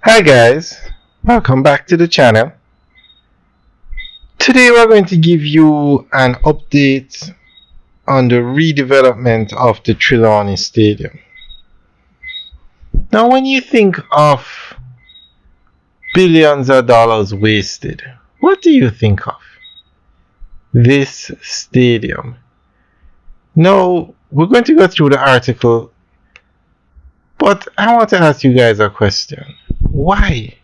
Hi guys, welcome back to the channel. Today we're going to give you an update on the redevelopment of the Trelawny Stadium. Now when you think of billions of dollars wasted, what do you think of? This stadium. Now we're going to go through the article, but I want to ask you guys a question. Why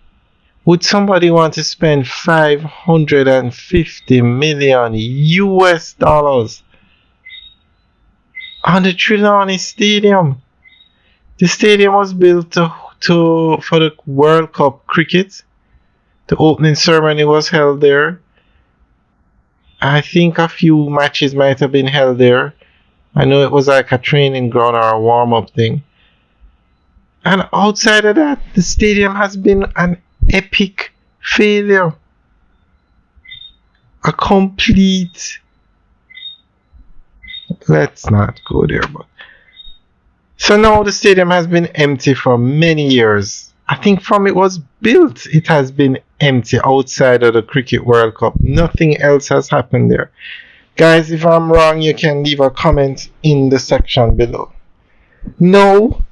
would somebody want to spend 550 million US dollars on the Trelawny Stadium? The stadium was built for the World Cup cricket. The opening ceremony was held there. I think a few matches might have been held there. I know it was like a training ground or a warm-up thing. And outside of that, the stadium has been an epic failure. A complete... Let's not go there, but... So now the stadium has been empty for many years. I think from it was built, it has been empty outside of the Cricket World Cup. Nothing else has happened there. Guys, if I'm wrong, you can leave a comment in the section below. No.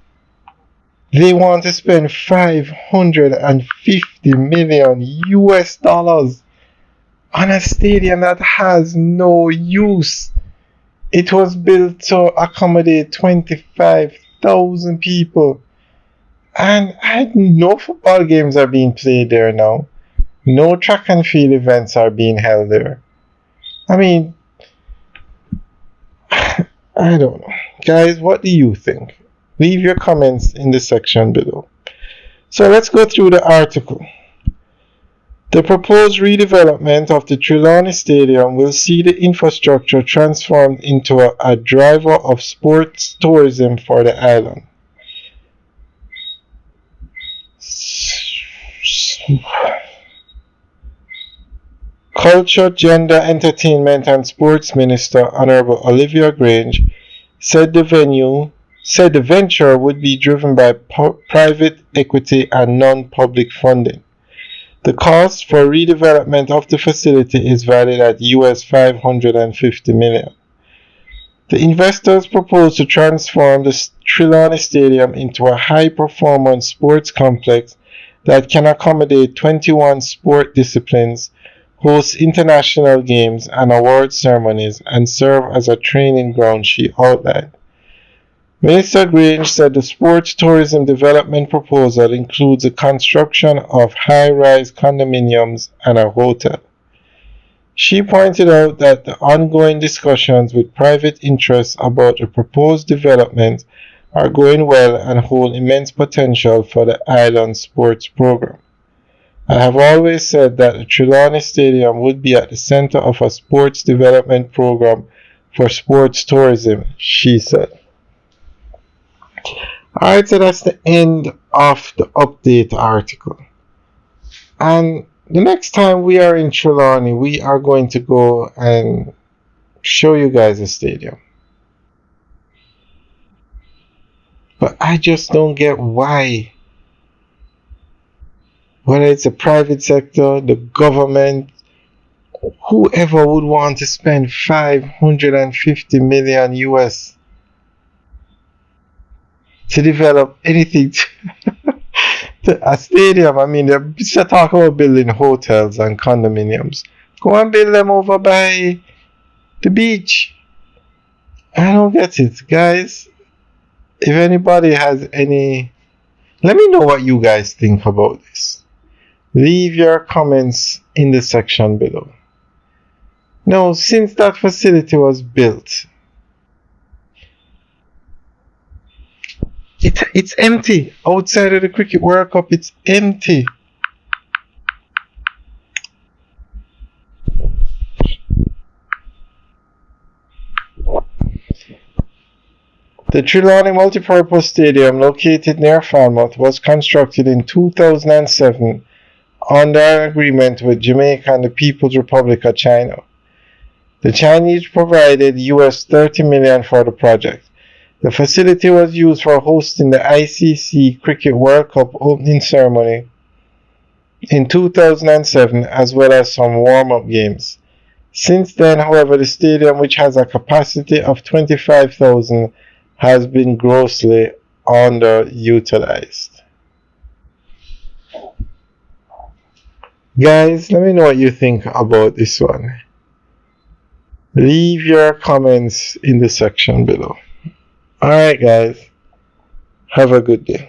They want to spend 550 million US dollars on a stadium that has no use. It was built to accommodate 25,000 people. And no football games are being played there now. No track and field events are being held there. I mean, I don't know. Guys, what do you think? Leave your comments in the section below. So let's go through the article. The proposed redevelopment of the Trelawny Stadium will see the infrastructure transformed into a driver of sports tourism for the island. Culture, Gender, Entertainment and Sports Minister Honourable Olivia Grange said the venture would be driven by private equity and non-public funding. The cost for redevelopment of the facility is valued at US 550 million. The investors propose to transform the Trelawny Stadium into a high-performance sports complex that can accommodate 21 sport disciplines, host international games and award ceremonies, and serve as a training ground, she outlined. Minister Grange said the sports tourism development proposal includes the construction of high-rise condominiums and a hotel. She pointed out that the ongoing discussions with private interests about the proposed development are going well and hold immense potential for the island sports program. I have always said that the Trelawny Stadium would be at the center of a sports development program for sports tourism, she said. Alright, so that's the end of the update article. And the next time we are in Trelawny, we are going to go and show you guys the stadium. But I just don't get why. Whether it's the private sector, the government, whoever would want to spend 550 million US to develop anything to a stadium. I mean, they're talking about building hotels and condominiums. Go and build them over by the beach. I don't get it, guys. If anybody has any, let me know what you guys think about this. Leave your comments in the section below. Now, since that facility was built, it's empty. Outside of the Cricket World Cup, it's empty. The Trelawny Multipurpose Stadium, located near Falmouth, was constructed in 2007 under an agreement with Jamaica and the People's Republic of China. The Chinese provided US 30 million for the project. The facility was used for hosting the ICC Cricket World Cup opening ceremony in 2007, as well as some warm-up games. Since then, however, the stadium, which has a capacity of 25,000, has been grossly underutilized. Guys, let me know what you think about this one. Leave your comments in the section below. Alright, guys. Have a good day.